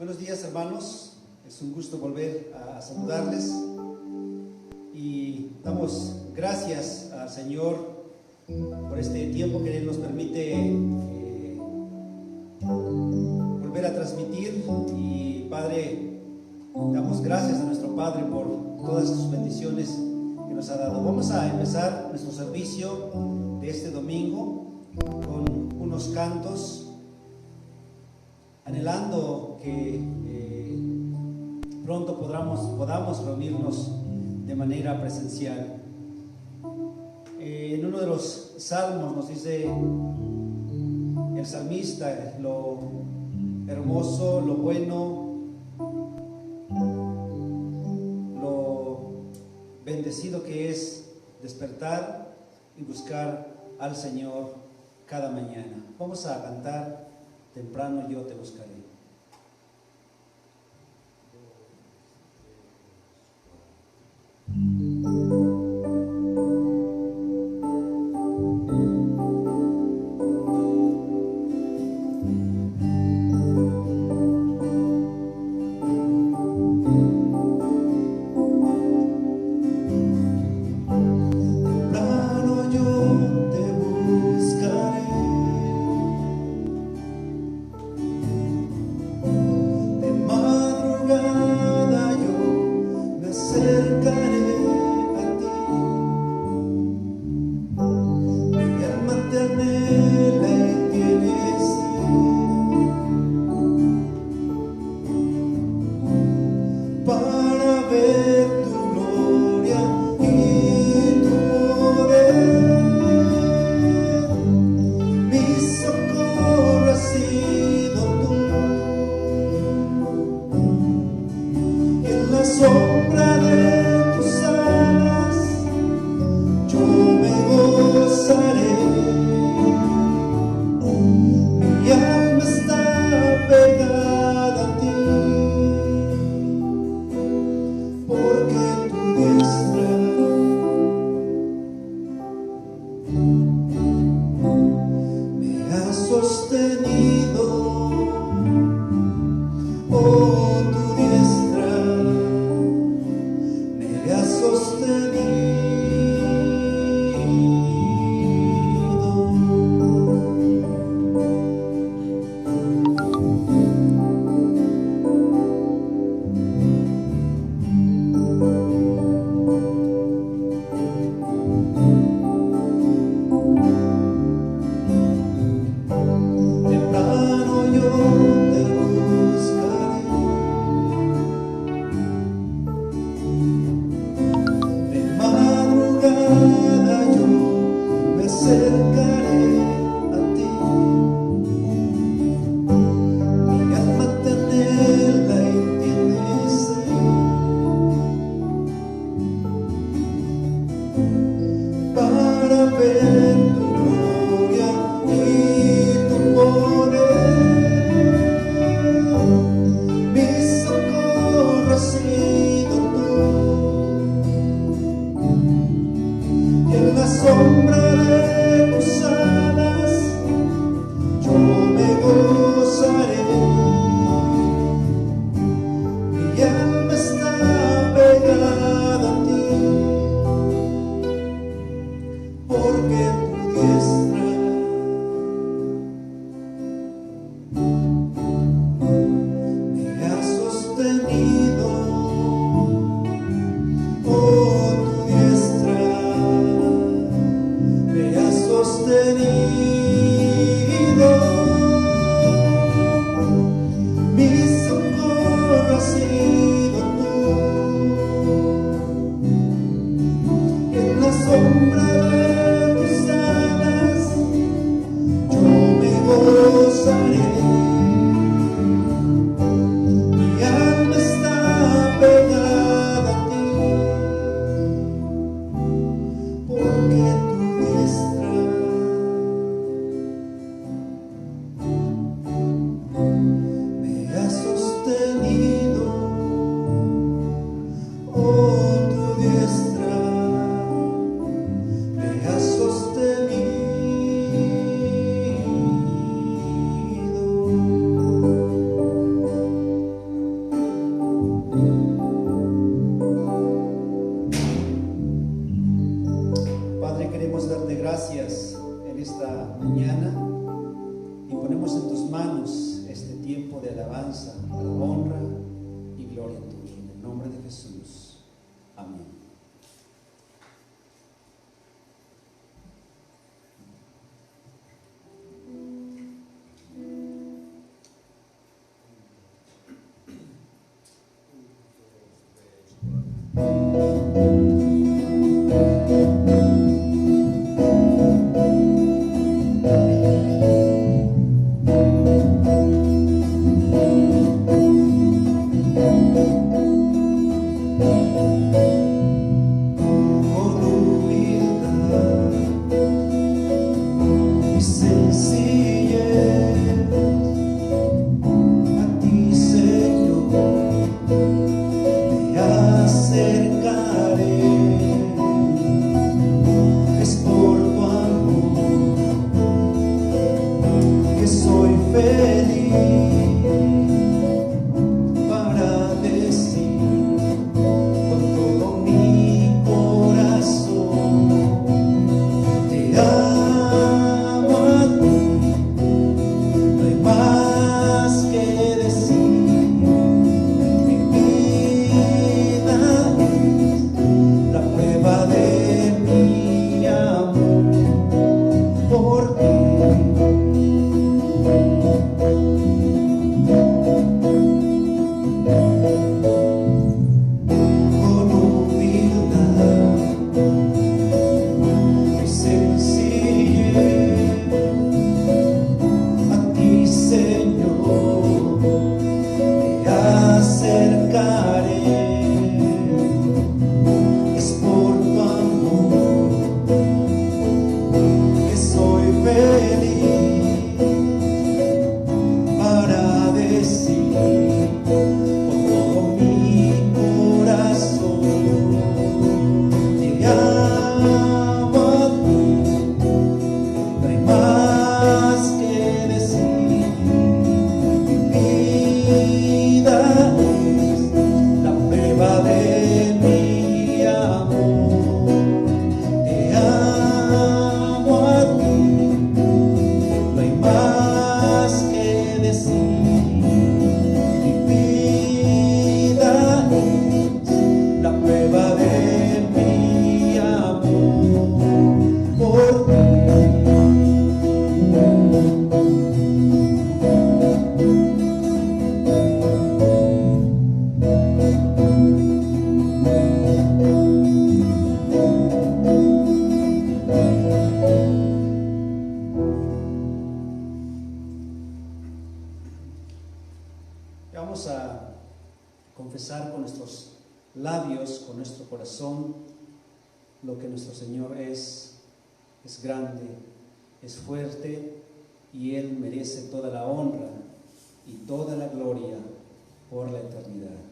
Buenos días, hermanos. Es un gusto volver a saludarles y damos gracias al Señor por este tiempo que Él nos permite volver a transmitir. Y Padre, damos gracias a nuestro Padre por todas sus bendiciones que nos ha dado. Vamos a empezar nuestro servicio de este domingo con unos cantos, anhelando que pronto podamos reunirnos de manera presencial. En uno de los salmos nos dice el salmista lo hermoso, lo bueno, lo bendecido que es despertar y buscar al Señor cada mañana. Vamos a cantar: temprano yo te buscaré. mañana y ponemos en tus manos este tiempo de alabanza, para honra y gloria tuya. En el nombre de Jesús. Amén. Vamos a confesar con nuestros labios, con nuestro corazón, lo que nuestro Señor es grande, es fuerte y Él merece toda la honra y toda la gloria por la eternidad.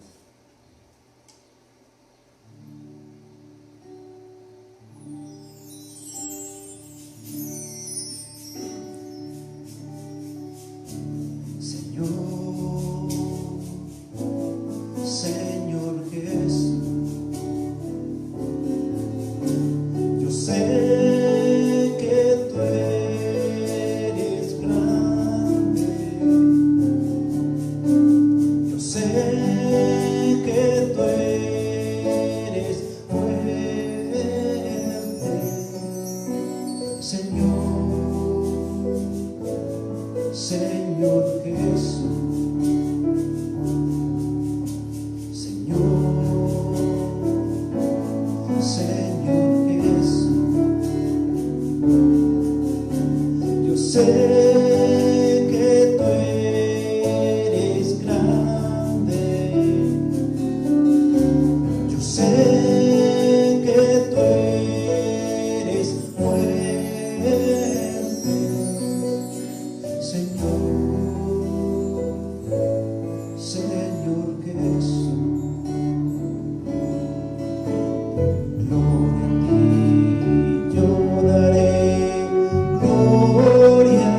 Gloria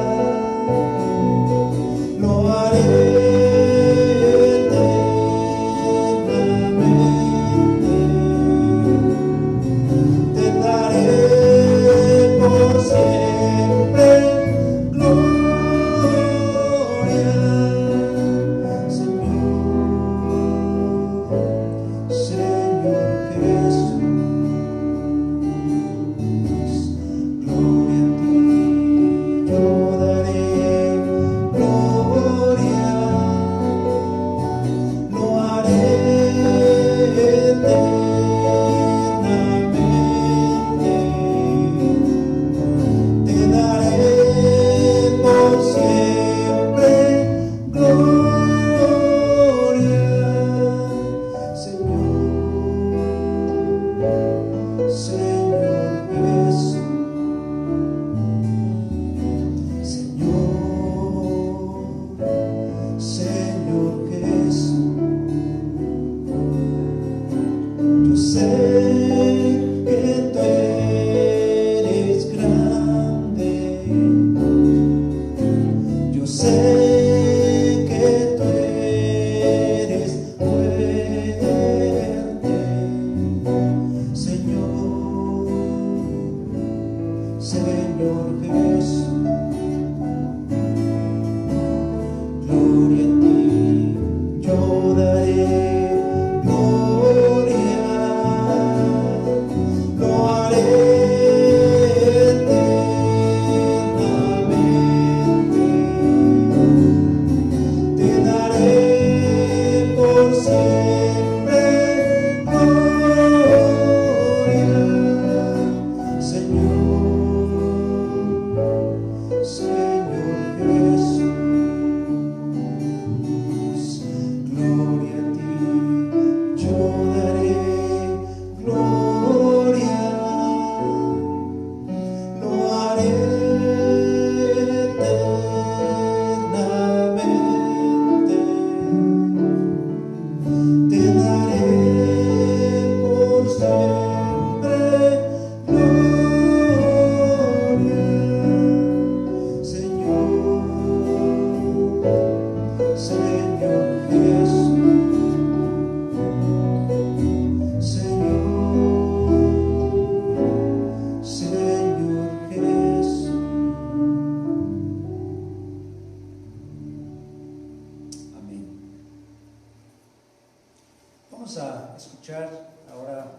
Vamos a escuchar ahora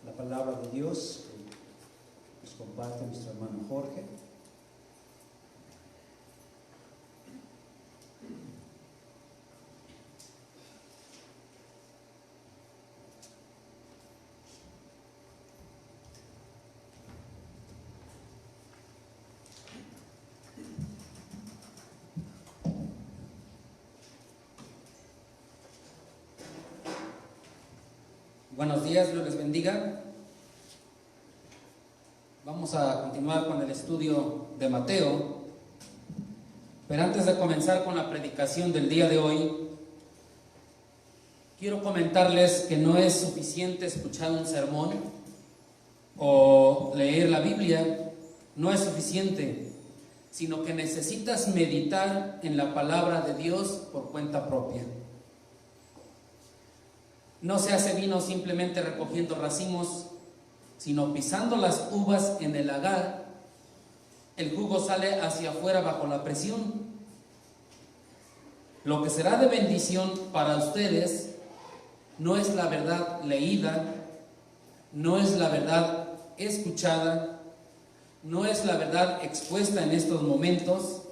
la palabra de Dios que nos comparte nuestro hermano Jorge. Buenos días, Dios les bendiga. Vamos a continuar con el estudio de Mateo, pero antes de comenzar con la predicación del día de hoy, quiero comentarles que no es suficiente escuchar un sermón o leer la Biblia, no es suficiente, sino que necesitas meditar en la palabra de Dios por cuenta propia. No se hace vino simplemente recogiendo racimos, sino pisando las uvas en el lagar. El jugo sale hacia afuera bajo la presión. Lo que será de bendición para ustedes no es la verdad leída, no es la verdad escuchada, no es la verdad expuesta en estos momentos,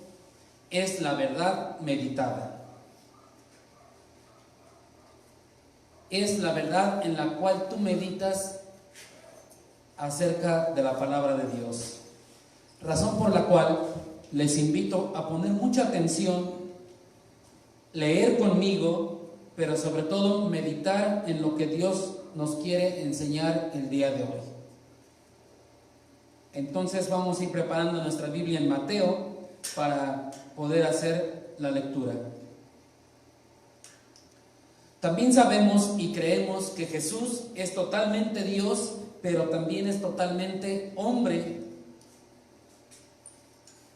es la verdad meditada. Es la verdad en la cual tú meditas acerca de la palabra de Dios. Razón por la cual les invito a poner mucha atención, leer conmigo, pero sobre todo meditar en lo que Dios nos quiere enseñar el día de hoy. Entonces vamos a ir preparando nuestra Biblia en Mateo para poder hacer la lectura. También sabemos y creemos que Jesús es totalmente Dios, pero también es totalmente hombre.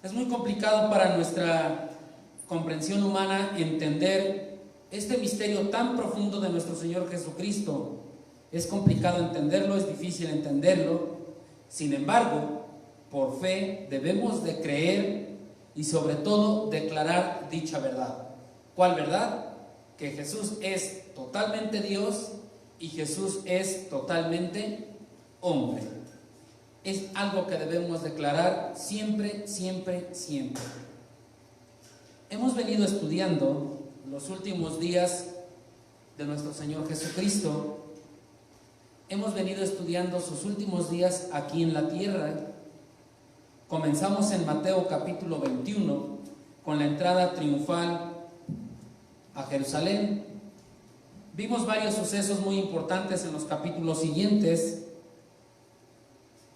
Es muy complicado para nuestra comprensión humana entender este misterio tan profundo de nuestro Señor Jesucristo. Es complicado entenderlo, es difícil entenderlo. Sin embargo, por fe debemos de creer y sobre todo declarar dicha verdad. ¿Cuál verdad? Que Jesús es totalmente Dios y Jesús es totalmente hombre. Es algo que debemos declarar siempre, siempre, siempre. Hemos venido estudiando los últimos días de nuestro Señor Jesucristo. Hemos venido estudiando sus últimos días aquí en la tierra. Comenzamos en Mateo capítulo 21 con la entrada triunfal a Jerusalén. Vimos varios sucesos muy importantes en los capítulos siguientes.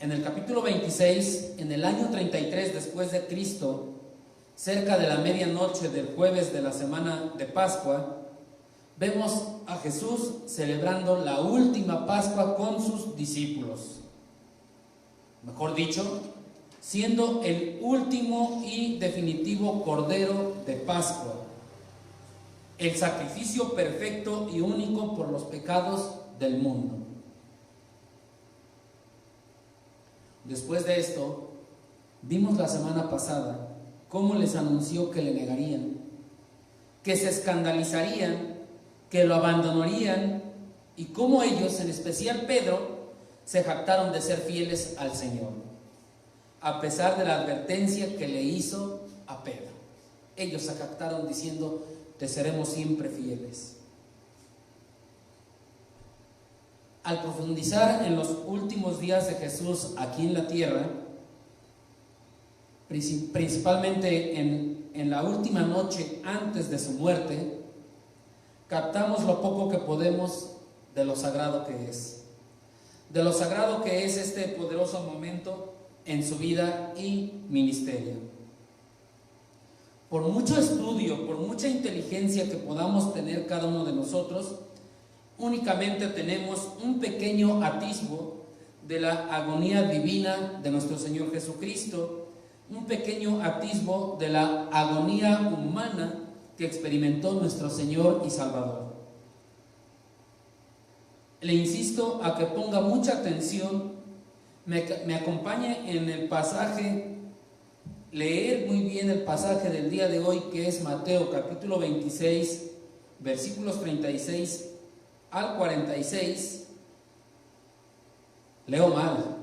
En el capítulo 26, en el año 33 después de Cristo, cerca de la medianoche del jueves de la semana de Pascua, vemos a Jesús celebrando la última Pascua con sus discípulos. Mejor dicho, siendo el último y definitivo Cordero de Pascua, el sacrificio perfecto y único por los pecados del mundo. Después de esto, vimos la semana pasada cómo les anunció que le negarían, que se escandalizarían, que lo abandonarían, y cómo ellos, en especial Pedro, se jactaron de ser fieles al Señor, a pesar de la advertencia que le hizo a Pedro. Ellos se jactaron diciendo: te seremos siempre fieles. Al profundizar en los últimos días de Jesús aquí en la tierra, principalmente en la última noche antes de su muerte, captamos lo poco que podemos de lo sagrado que es. De lo sagrado que es este poderoso momento en su vida y ministerio. Por mucho estudio, por mucha inteligencia que podamos tener cada uno de nosotros, únicamente tenemos un pequeño atisbo de la agonía divina de nuestro Señor Jesucristo, un pequeño atisbo de la agonía humana que experimentó nuestro Señor y Salvador. Le insisto a que ponga mucha atención, me acompañe en el pasaje, leer muy bien el pasaje del día de hoy, que es Mateo capítulo 26, versículos 36 al 46, leo mal,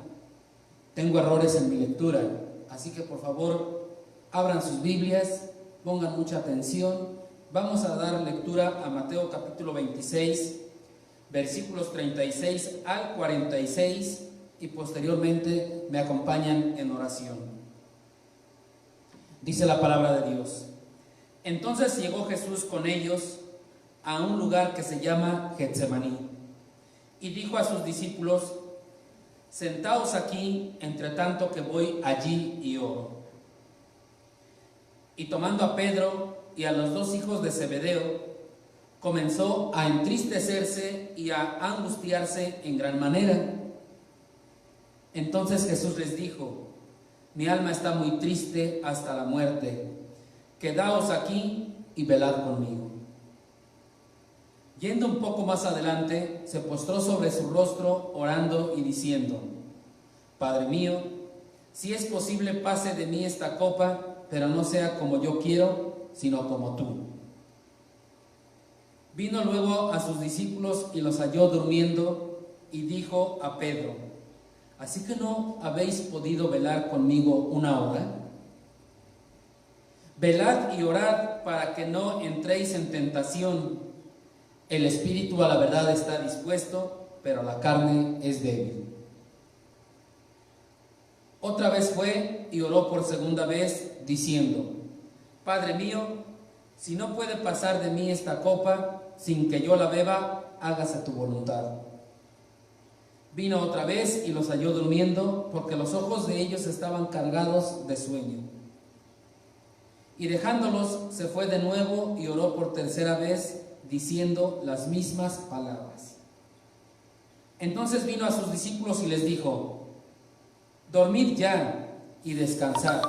tengo errores en mi lectura, así que por favor abran sus Biblias, pongan mucha atención. Vamos a dar lectura a Mateo capítulo 26, versículos 36 al 46, y posteriormente me acompañan en oración. Dice la palabra de Dios: Entonces llegó Jesús con ellos a un lugar que se llama Getsemaní, y dijo a sus discípulos: Sentaos aquí, entre tanto que voy allí y oro. Y tomando a Pedro y a los dos hijos de Zebedeo, comenzó a entristecerse y a angustiarse en gran manera. Entonces Jesús les dijo: Mi alma está muy triste hasta la muerte, quedaos aquí y velad conmigo. Yendo un poco más adelante, se postró sobre su rostro, orando y diciendo: Padre mío, si es posible, pase de mí esta copa, pero no sea como yo quiero, sino como tú. Vino luego a sus discípulos y los halló durmiendo, y dijo a Pedro: ¿Así que no habéis podido velar conmigo una hora? Velad y orad para que no entréis en tentación. El espíritu a la verdad está dispuesto, pero la carne es débil. Otra vez fue y oró por segunda vez, diciendo: Padre mío, si no puede pasar de mí esta copa sin que yo la beba, hágase tu voluntad. Vino otra vez y los halló durmiendo, porque los ojos de ellos estaban cargados de sueño. Y dejándolos, se fue de nuevo y oró por tercera vez, diciendo las mismas palabras. Entonces vino a sus discípulos y les dijo: Dormid ya y descansad.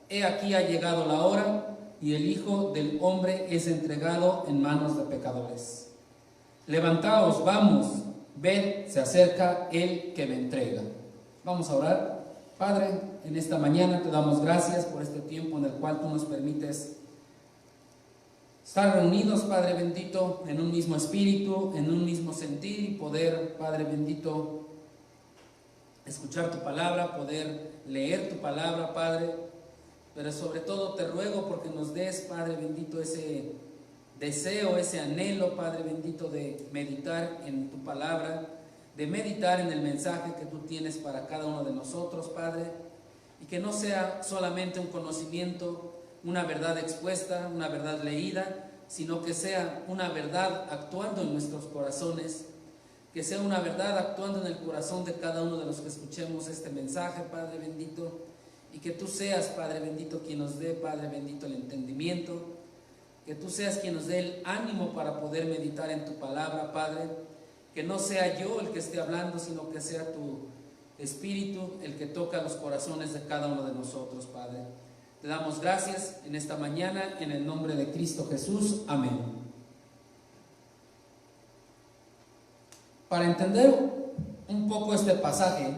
He aquí ha llegado la hora, y el Hijo del Hombre es entregado en manos de pecadores. Levantaos, vamos, ved, se acerca el que me entrega. Vamos a orar. Padre, en esta mañana te damos gracias por este tiempo en el cual tú nos permites estar reunidos, Padre bendito, en un mismo espíritu, en un mismo sentir, y poder, Padre bendito, escuchar tu palabra, poder leer tu palabra, Padre. Pero sobre todo te ruego porque nos des, Padre bendito, ese deseo, ese anhelo, Padre bendito, de meditar en tu palabra, de meditar en el mensaje que tú tienes para cada uno de nosotros, Padre, y que no sea solamente un conocimiento, una verdad expuesta, una verdad leída, sino que sea una verdad actuando en nuestros corazones, que sea una verdad actuando en el corazón de cada uno de los que escuchemos este mensaje, Padre bendito, y que tú seas, Padre bendito, quien nos dé, Padre bendito, el entendimiento, que tú seas quien nos dé el ánimo para poder meditar en tu palabra, Padre, que no sea yo el que esté hablando, sino que sea tu Espíritu el que toca los corazones de cada uno de nosotros, Padre. Te damos gracias en esta mañana, en el nombre de Cristo Jesús. Amén. Para entender un poco este pasaje,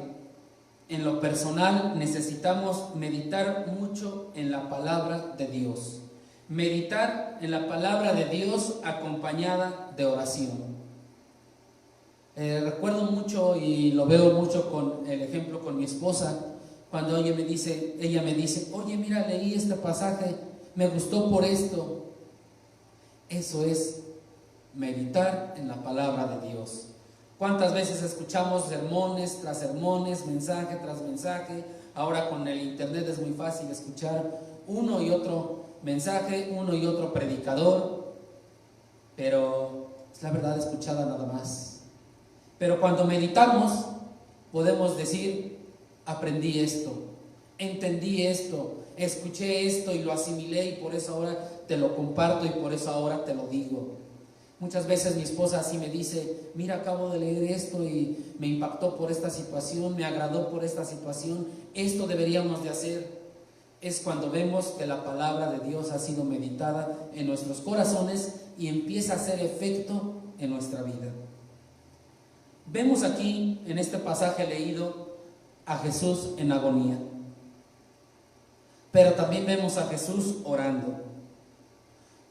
en lo personal necesitamos meditar mucho en la palabra de Dios. Meditar en la palabra de Dios acompañada de oración. Recuerdo mucho y lo veo mucho con el ejemplo con mi esposa, cuando ella me dice, oye, mira, leí este pasaje, me gustó por esto. Eso es meditar en la palabra de Dios. ¿Cuántas veces escuchamos sermones tras sermones, mensaje tras mensaje? Ahora con el internet es muy fácil escuchar uno y otro mensaje, uno y otro predicador, pero es la verdad escuchada nada más. Pero cuando meditamos podemos decir, aprendí esto, entendí esto, escuché esto y lo asimilé, y por eso ahora te lo comparto y por eso ahora te lo digo. Muchas veces mi esposa así me dice, mira, acabo de leer esto y me impactó por esta situación, me agradó por esta situación, esto deberíamos de hacer. Es cuando vemos que la palabra de Dios ha sido meditada en nuestros corazones y empieza a hacer efecto en nuestra vida. Vemos aquí en este pasaje leído a Jesús en agonía, pero también vemos a Jesús orando.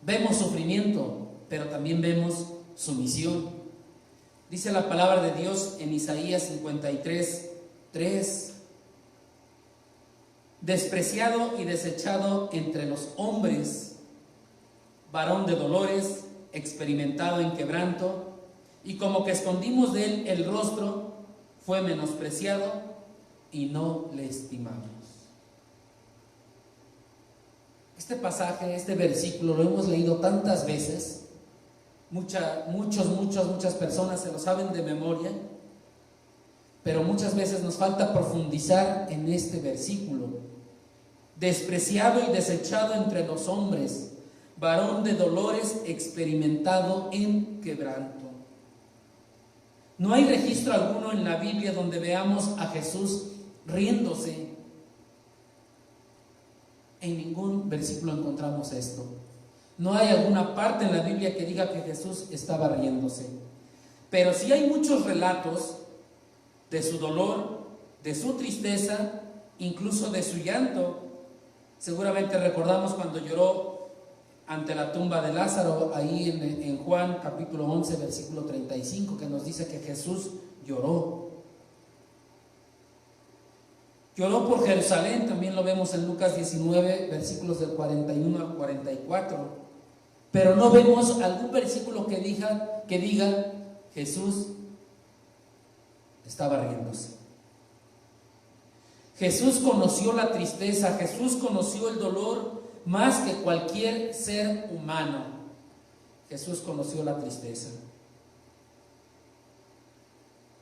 Vemos sufrimiento, pero también vemos sumisión. Dice la palabra de Dios en Isaías 53:3: despreciado y desechado entre los hombres, varón de dolores, experimentado en quebranto, y como que escondimos de él el rostro, fue menospreciado y no le estimamos. Este pasaje, este versículo, lo hemos leído tantas veces. Muchas personas se lo saben de memoria, pero muchas veces nos falta profundizar en este versículo. Despreciado y desechado entre los hombres, varón de dolores, experimentado en quebranto. No hay registro alguno en la Biblia donde veamos a Jesús riéndose. En ningún versículo encontramos esto. No hay alguna parte en la Biblia que diga que Jesús estaba riéndose. Pero sí hay muchos relatos de su dolor, de su tristeza, incluso de su llanto. Seguramente recordamos cuando lloró ante la tumba de Lázaro, ahí en Juan capítulo 11, versículo 35, que nos dice que Jesús lloró. Lloró por Jerusalén, también lo vemos en Lucas 19, versículos del 41 al 44. Pero no vemos algún versículo que diga Jesús estaba riéndose. Jesús conoció la tristeza, Jesús conoció el dolor más que cualquier ser humano. Jesús conoció la tristeza.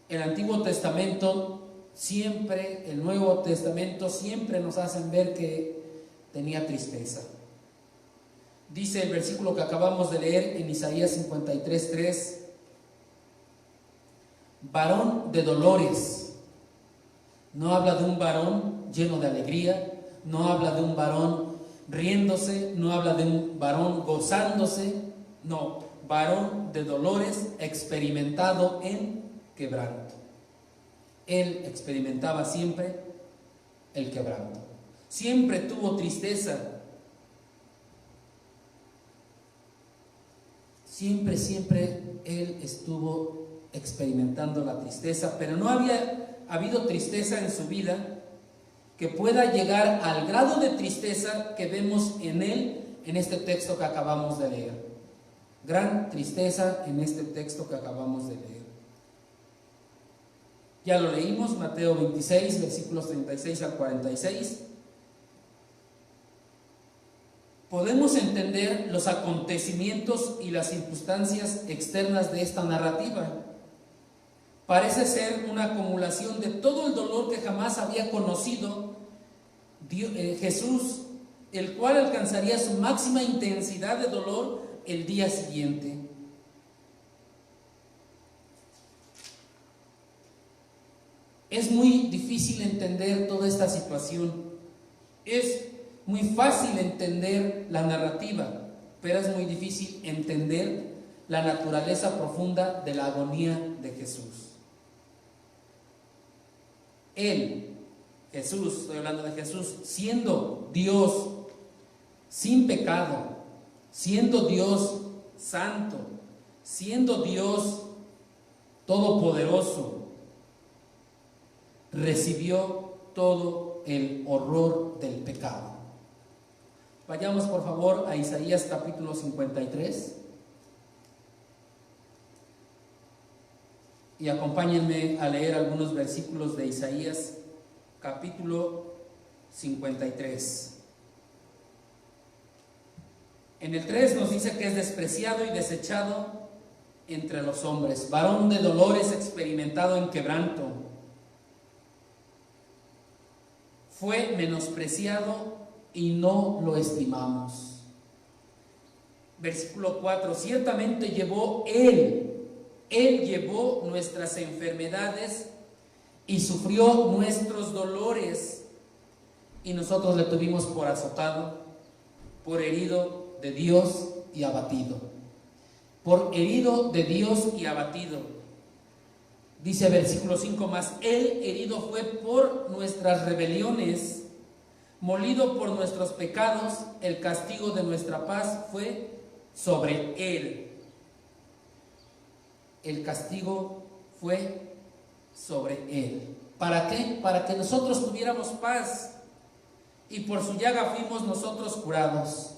El Antiguo Testamento siempre, el Nuevo Testamento siempre nos hacen ver que tenía tristeza. Dice el versículo que acabamos de leer en Isaías 53:3: varón de dolores. No habla de un varón lleno de alegría, no habla de un varón riéndose, no habla de un varón gozándose, no, varón de dolores, experimentado en quebranto. Él experimentaba siempre el quebranto, siempre tuvo tristeza, siempre él estuvo experimentando la tristeza, pero no había habido tristeza en su vida que pueda llegar al grado de tristeza que vemos en él en este texto que acabamos de leer. Gran tristeza en este texto que acabamos de leer. Ya lo leímos, Mateo 26, versículos 36 al 46. Podemos entender los acontecimientos y las circunstancias externas de esta narrativa. Parece ser una acumulación de todo el dolor que jamás había conocido Jesús, el cual alcanzaría su máxima intensidad de dolor el día siguiente. Es muy difícil entender toda esta situación. Es muy fácil entender la narrativa, pero es muy difícil entender la naturaleza profunda de la agonía de Jesús. Él, Jesús, estoy hablando de Jesús, siendo Dios sin pecado, siendo Dios santo, siendo Dios todopoderoso, recibió todo el horror del pecado. Vayamos por favor a Isaías capítulo 53 y acompáñenme a leer algunos versículos de Isaías capítulo 53. En el 3 nos dice que es despreciado y desechado entre los hombres, varón de dolores, experimentado en quebranto. Fue menospreciado y no lo estimamos. Versículo 4: ciertamente llevó Él llevó nuestras enfermedades y sufrió nuestros dolores, y nosotros le tuvimos por azotado, por herido de Dios y abatido. Por herido de Dios y abatido. Dice versículo 5: mas Él herido fue por nuestras rebeliones, molido por nuestros pecados, el castigo de nuestra paz fue sobre Él. el castigo fue sobre Él. ¿Para qué? Para que nosotros tuviéramos paz, y por su llaga fuimos nosotros curados.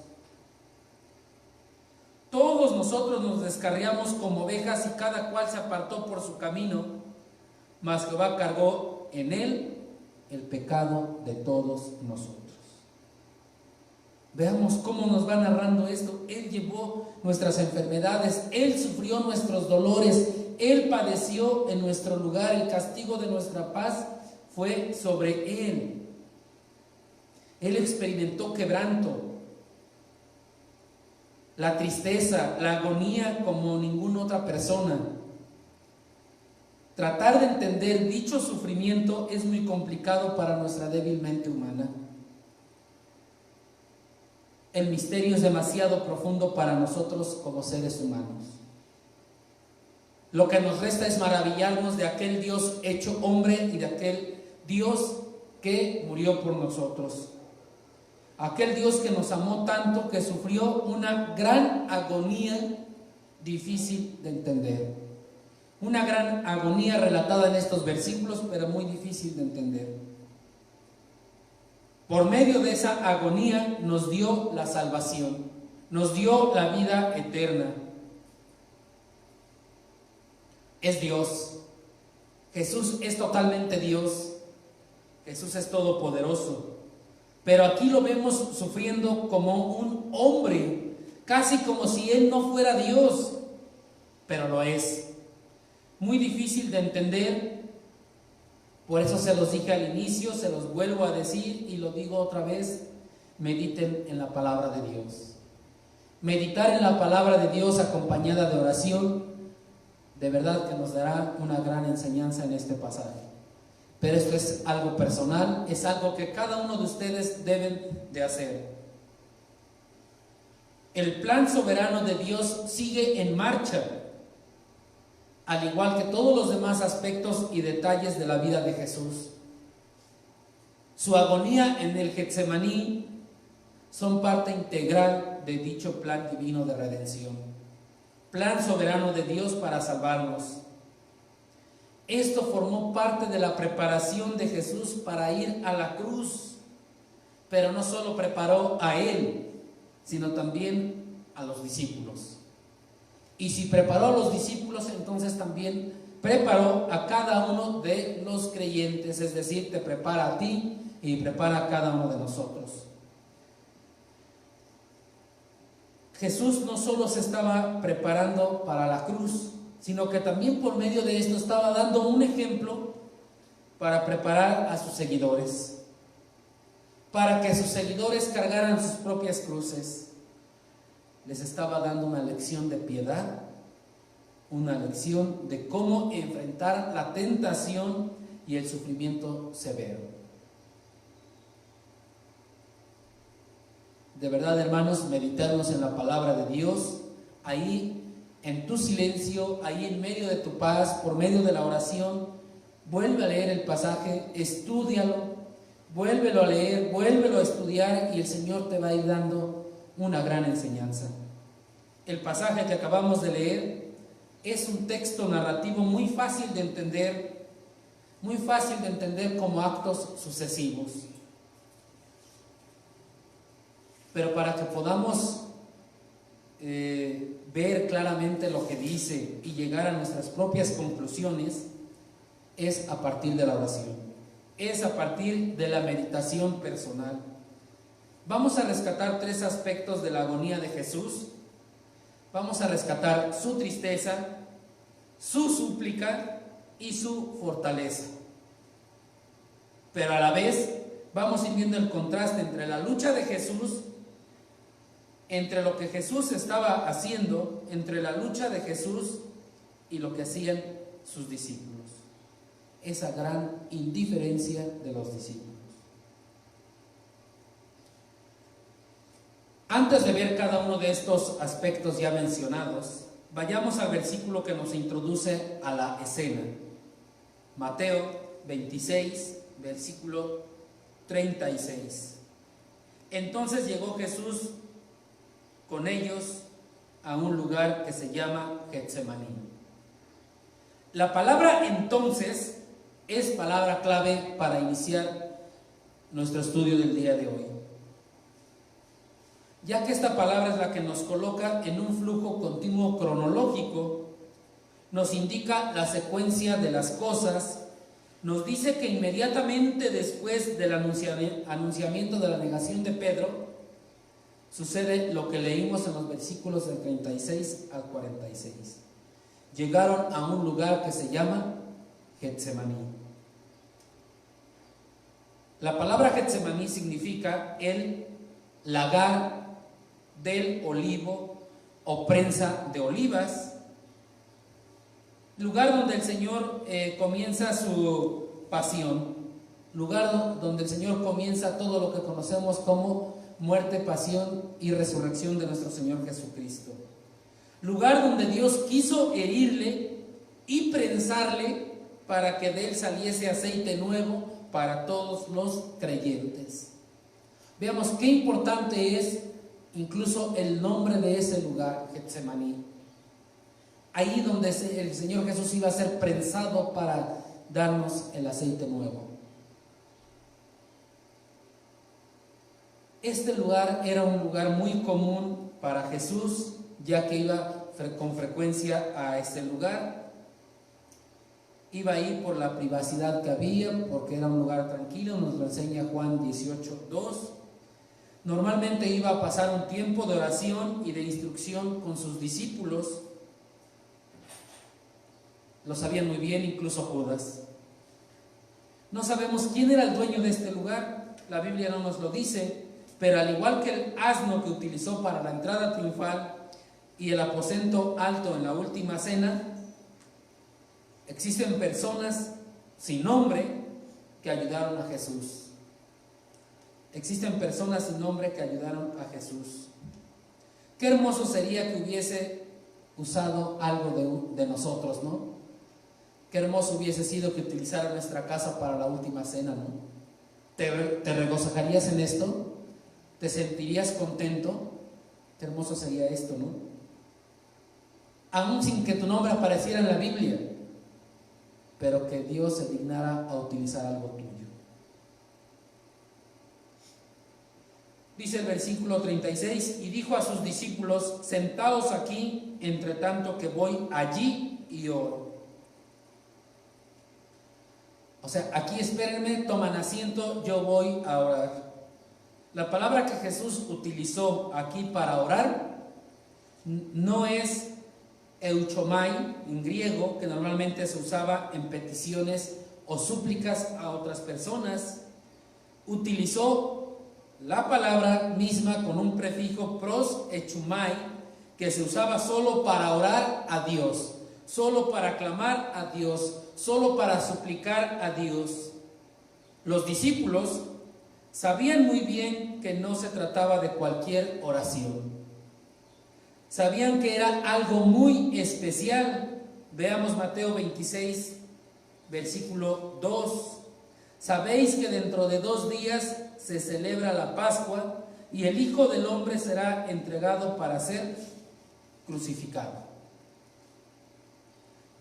Todos nosotros nos descarriamos como ovejas y cada cual se apartó por su camino, mas Jehová cargó en Él el pecado de todos nosotros. Veamos cómo nos va narrando esto. Él llevó nuestras enfermedades, Él sufrió nuestros dolores, Él padeció en nuestro lugar, el castigo de nuestra paz fue sobre Él. Él experimentó quebranto, la tristeza, la agonía como ninguna otra persona. Tratar de entender dicho sufrimiento es muy complicado para nuestra débil mente humana. El misterio es demasiado profundo para nosotros como seres humanos. Lo que nos resta es maravillarnos de aquel Dios hecho hombre y de aquel Dios que murió por nosotros. Aquel Dios que nos amó tanto que sufrió una gran agonía difícil de entender. Una gran agonía relatada en estos versículos, pero muy difícil de entender. Por medio de esa agonía nos dio la salvación, nos dio la vida eterna. Es Dios. Jesús es totalmente Dios. Jesús es todopoderoso. Pero aquí lo vemos sufriendo como un hombre, casi como si Él no fuera Dios, pero lo es. Muy difícil de entender, por eso se los dije al inicio, se los vuelvo a decir y lo digo otra vez: mediten en la palabra de Dios. Meditar en la palabra de Dios acompañada de oración, de verdad que nos dará una gran enseñanza en este pasaje. Pero esto es algo personal, es algo que cada uno de ustedes deben de hacer. El plan soberano de Dios sigue en marcha, al igual que todos los demás aspectos y detalles de la vida de Jesús. Su agonía en el Getsemaní son parte integral de dicho plan divino de redención, plan soberano de Dios para salvarnos. Esto formó parte de la preparación de Jesús para ir a la cruz, pero no solo preparó a Él, sino también a los discípulos. Y si preparó a los discípulos, entonces también preparó a cada uno de los creyentes, es decir, te prepara a ti y prepara a cada uno de nosotros. Jesús no solo se estaba preparando para la cruz, sino que también por medio de esto estaba dando un ejemplo para preparar a sus seguidores, para que sus seguidores cargaran sus propias cruces. Les estaba dando una lección de piedad, una lección de cómo enfrentar la tentación y el sufrimiento severo. De verdad, hermanos, meditarnos en la palabra de Dios, ahí en tu silencio, ahí en medio de tu paz, por medio de la oración, vuelve a leer el pasaje, estúdialo, vuélvelo a leer, vuélvelo a estudiar y el Señor te va a ir dando una gran enseñanza. El pasaje que acabamos de leer es un texto narrativo muy fácil de entender como actos sucesivos. Pero para que podamos ver claramente lo que dice y llegar a nuestras propias conclusiones, es a partir de la oración, es a partir de la meditación personal. Vamos a rescatar tres aspectos de la agonía de Jesús. Vamos a rescatar su tristeza, su súplica y su fortaleza. Pero a la vez vamos a ir viendo el contraste entre la lucha de Jesús, entre lo que Jesús estaba haciendo, entre la lucha de Jesús y lo que hacían sus discípulos. Esa gran indiferencia de los discípulos. Antes de ver cada uno de estos aspectos ya mencionados, vayamos al versículo que nos introduce a la escena. Mateo 26, versículo 36. Entonces llegó Jesús con ellos a un lugar que se llama Getsemaní. La palabra entonces es palabra clave para iniciar nuestro estudio del día de hoy, ya que esta palabra es la que nos coloca en un flujo continuo cronológico, nos indica la secuencia de las cosas, nos dice que inmediatamente después del anunciamiento de la negación de Pedro, sucede lo que leímos en los versículos del 36 al 46. Llegaron a un lugar que se llama Getsemaní. La palabra Getsemaní significa el lagar del olivo o prensa de olivas, lugar donde el Señor comienza su pasión, lugar donde el Señor comienza todo lo que conocemos como muerte, pasión y resurrección de nuestro Señor Jesucristo, lugar donde Dios quiso herirle y prensarle para que de él saliese aceite nuevo para todos los creyentes. Veamos qué importante es incluso el nombre de ese lugar, Getsemaní. Ahí donde el Señor Jesús iba a ser prensado para darnos el aceite nuevo. Este lugar era un lugar muy común para Jesús, ya que iba con frecuencia a este lugar. Iba ahí por la privacidad que había, porque era un lugar tranquilo, nos lo enseña Juan 18:2. Normalmente iba a pasar un tiempo de oración y de instrucción con sus discípulos. Lo sabían muy bien, incluso Judas. No sabemos quién era el dueño de este lugar, la Biblia no nos lo dice, pero al igual que el asno que utilizó para la entrada triunfal y el aposento alto en la última cena, existen personas sin nombre que ayudaron a Jesús. Existen personas sin nombre que ayudaron a Jesús. Qué hermoso sería que hubiese usado algo de nosotros, ¿no? Qué hermoso hubiese sido que utilizara nuestra casa para la última cena, ¿no? ¿Te regocijarías en esto? ¿Te sentirías contento? Qué hermoso sería esto, ¿no? Aún sin que tu nombre apareciera en la Biblia, pero que Dios se dignara a utilizar algo tuyo. Dice el versículo 36, y dijo a sus discípulos: sentaos aquí, entre tanto que voy allí y oro. O sea, aquí espérenme, toman asiento, yo voy a orar. La palabra que Jesús utilizó aquí para orar no es euchomai en griego, que normalmente se usaba en peticiones o súplicas a otras personas. Utilizó la palabra misma con un prefijo pros echumai, que se usaba solo para orar a Dios, solo para clamar a Dios, solo para suplicar a Dios. Los discípulos sabían muy bien que no se trataba de cualquier oración. Sabían que era algo muy especial. Veamos Mateo 26, versículo 2. Sabéis que dentro de 2 días se celebra la Pascua y el Hijo del Hombre será entregado para ser crucificado.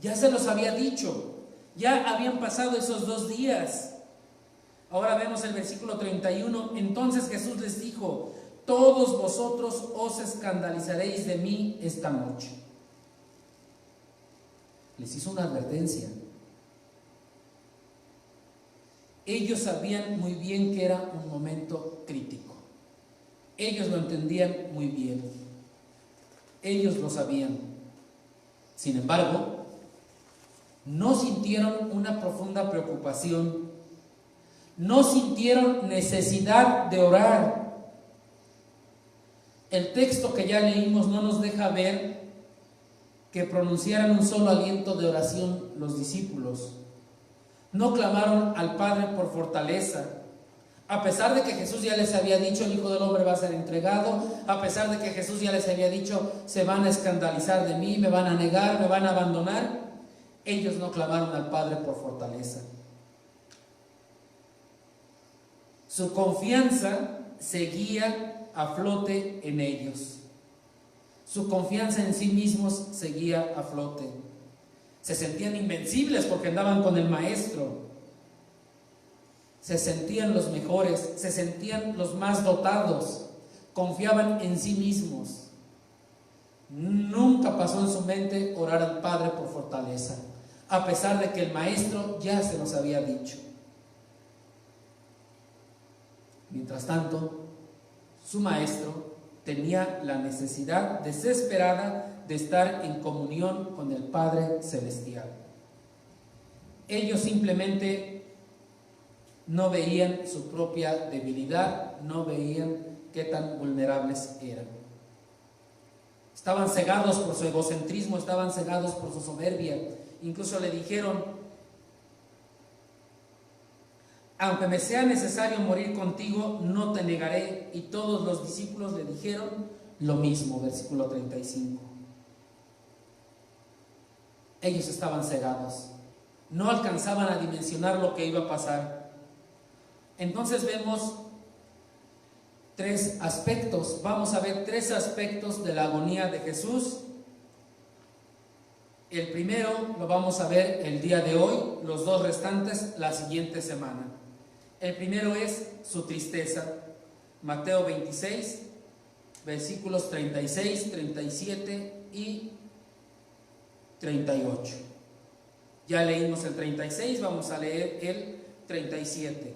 Ya se los había dicho, ya habían pasado esos 2 días. Ahora vemos el versículo 31. Entonces Jesús les dijo: todos vosotros os escandalizaréis de mí esta noche. Les hizo una advertencia. Ellos sabían muy bien que era un momento crítico. Ellos lo entendían muy bien. Ellos lo sabían. Sin embargo, no sintieron una profunda preocupación. No sintieron necesidad de orar. El texto que ya leímos no nos deja ver que pronunciaran un solo aliento de oración los discípulos. No clamaron al Padre por fortaleza, a pesar de que Jesús ya les había dicho: el Hijo del Hombre va a ser entregado, a pesar de que Jesús ya les había dicho: se van a escandalizar de mí, me van a negar, me van a abandonar. Ellos no clamaron al Padre por fortaleza. Su confianza seguía a flote en ellos. Su confianza en sí mismos seguía a flote. Se sentían invencibles porque andaban con el maestro. Se sentían los mejores, se sentían los más dotados, confiaban en sí mismos. Nunca pasó en su mente orar al Padre por fortaleza, a pesar de que el maestro ya se los había dicho. Mientras tanto, su maestro tenía la necesidad desesperada de estar en comunión con el Padre Celestial. Ellos simplemente no veían su propia debilidad, no veían qué tan vulnerables eran. Estaban cegados por su egocentrismo, estaban cegados por su soberbia. Incluso le dijeron: aunque me sea necesario morir contigo, no te negaré. Y todos los discípulos le dijeron lo mismo, versículo 35. Ellos estaban cegados, no alcanzaban a dimensionar lo que iba a pasar. Entonces vemos tres aspectos, vamos a ver tres aspectos de la agonía de Jesús. El primero lo vamos a ver el día de hoy, los dos restantes la siguiente semana. El primero es su tristeza. Mateo 26, versículos 36, 37 y 38. Ya leímos el 36, vamos a leer el 37.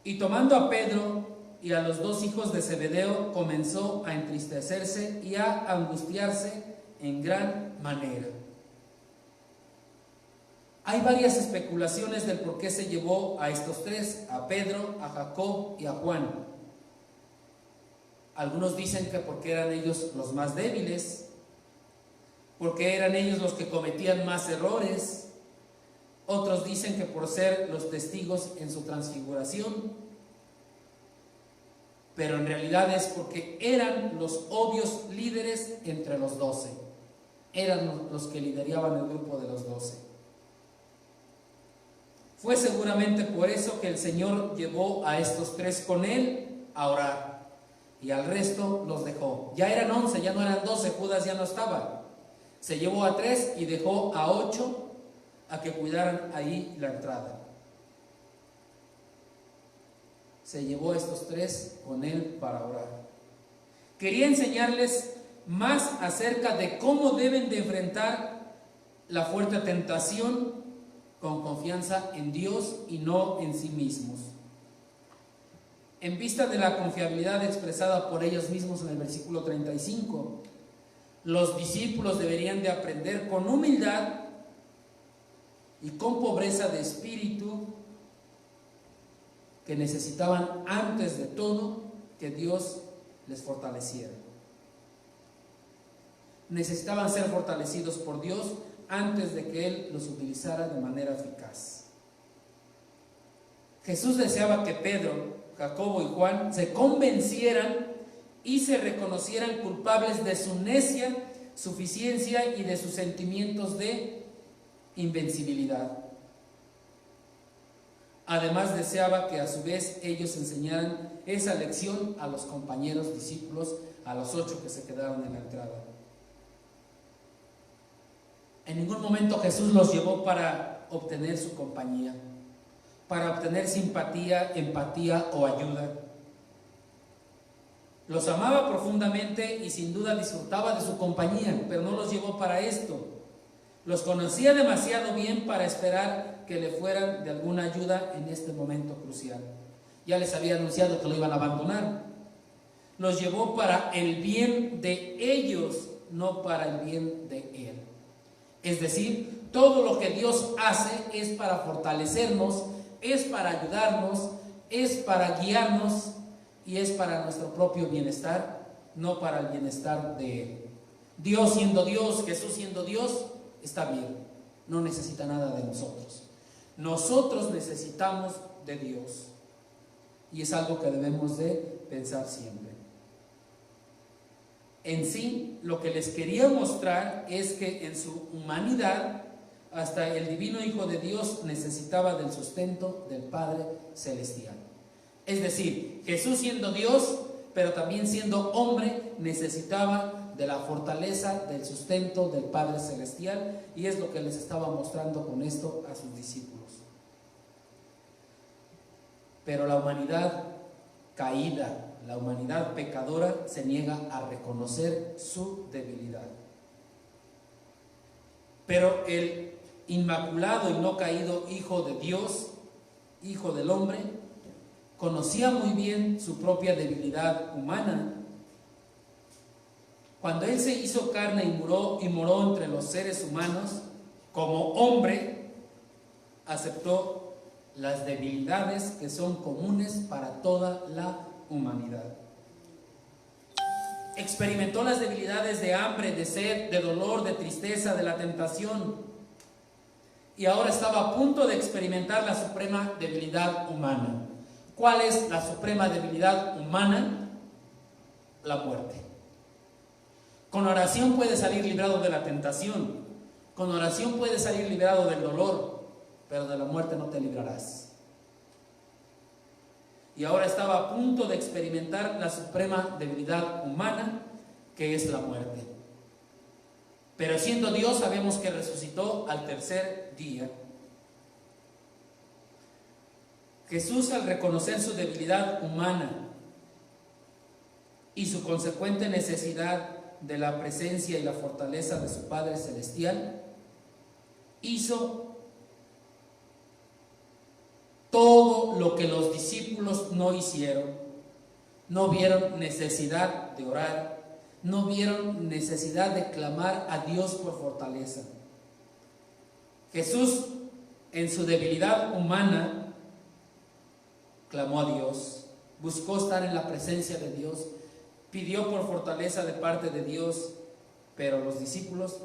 Y tomando a Pedro y a los dos hijos de Zebedeo, comenzó a entristecerse y a angustiarse en gran manera. Hay varias especulaciones del por qué se llevó a estos tres, a Pedro, a Jacob y a Juan. Algunos dicen que porque eran ellos los más débiles, porque eran ellos los que cometían más errores. Otros dicen que por ser los testigos en su transfiguración. Pero en realidad es porque eran los obvios líderes entre los 12. Eran los que lideraban el grupo de los 12. Fue seguramente por eso que el Señor llevó a estos tres con Él a orar, y al resto los dejó. Ya eran 11, ya no eran 12, Judas ya no estaba. Se llevó a 3 y dejó a 8 a que cuidaran ahí la entrada. Se llevó a estos tres con Él para orar. Quería enseñarles más acerca de cómo deben de enfrentar la fuerte tentación con confianza en Dios y no en sí mismos. En vista de la confiabilidad expresada por ellos mismos en el versículo 35, los discípulos deberían de aprender con humildad y con pobreza de espíritu que necesitaban antes de todo que Dios les fortaleciera. Necesitaban ser fortalecidos por Dios antes de que Él los utilizara de manera eficaz. Jesús deseaba que Pedro, Jacobo y Juan se convencieran y se reconocieran culpables de su necia suficiencia y de sus sentimientos de invencibilidad. Además deseaba que a su vez ellos enseñaran esa lección a los compañeros discípulos, a los 8 que se quedaron en la entrada. En ningún momento Jesús los llevó para obtener su compañía, para obtener simpatía, empatía o ayuda. Los amaba profundamente y sin duda disfrutaba de su compañía, pero no los llevó para esto. Los conocía demasiado bien para esperar que le fueran de alguna ayuda en este momento crucial. Ya les había anunciado que lo iban a abandonar. Los llevó para el bien de ellos, no para el bien de Él. Es decir, todo lo que Dios hace es para fortalecernos, es para ayudarnos, es para guiarnos y es para nuestro propio bienestar, no para el bienestar de Él. Dios siendo Dios, Jesús siendo Dios, está bien, no necesita nada de nosotros. Nosotros necesitamos de Dios y es algo que debemos de pensar siempre. En sí, lo que les quería mostrar es que en su humanidad, hasta el divino Hijo de Dios necesitaba del sustento del Padre Celestial. Es decir, Jesús siendo Dios pero también siendo hombre necesitaba de la fortaleza, del sustento del Padre Celestial, y es lo que les estaba mostrando con esto a sus discípulos. Pero la humanidad caída, la humanidad pecadora, se niega a reconocer su debilidad. Pero el inmaculado y no caído Hijo de Dios, Hijo del hombre, conocía muy bien su propia debilidad humana. Cuando Él se hizo carne y moró entre los seres humanos, como hombre, aceptó las debilidades que son comunes para toda la humanidad. Experimentó las debilidades de hambre, de sed, de dolor, de tristeza, de la tentación. Y ahora estaba a punto de experimentar la suprema debilidad humana. ¿Cuál es la suprema debilidad humana? La muerte. Con oración puedes salir librado de la tentación. Con oración puedes salir librado del dolor, pero de la muerte no te librarás. Y ahora estaba a punto de experimentar la suprema debilidad humana, que es la muerte. Pero siendo Dios, sabemos que resucitó al tercer día. Jesús, al reconocer su debilidad humana y su consecuente necesidad de la presencia y la fortaleza de su Padre Celestial, hizo todo lo que los discípulos no hicieron. No vieron necesidad de orar, no vieron necesidad de clamar a Dios por fortaleza. Jesús, en su debilidad humana, clamó a Dios, buscó estar en la presencia de Dios, pidió por fortaleza de parte de Dios, pero los discípulos